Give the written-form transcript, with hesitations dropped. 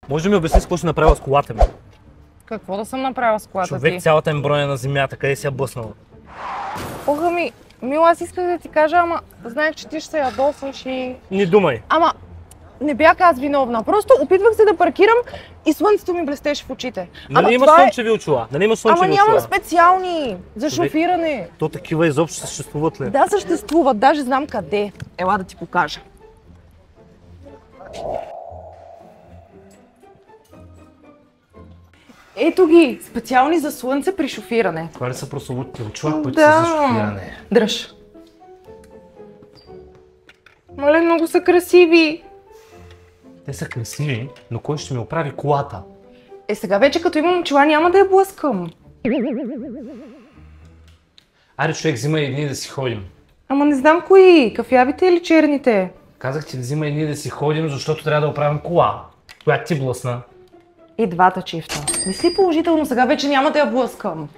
Може да ми обясниш какво си направила с колата ми? Какво да съм направила с колата Човек, ти? цялата им броня на земята, къде си я блъснала? Ога ми, Мила, аз исках да ти кажа, ама знаех, че ти ще се ядосваш и... Не думай. Ама, не бях аз виновна. Просто опитвах се да паркирам и слънцето ми блестеше в очите. Нали има слънчеви очила? Нали има слънчеви Ама очила? нямам специални за шофиране. То такива изобщо съществуват ли? Да, съществуват. Даже знам къде. Ела да ти покажа. Ето ги, специални за слънце при шофиране. Това ли са прословутите очила, които Да. са за шофиране? Дръж. Мале, много са красиви. Те са красиви, но кой ще ми оправи колата? Е, сега вече като имам очила няма да я блъскам. Аре, човек, взима едни да си ходим. Ама не знам кои, кафявите или черните. Казах ти да взима едни да си ходим, защото трябва да оправим кола. Която ти блъсна. И двата чифта. Мисли положително, сега вече няма да я блъскам.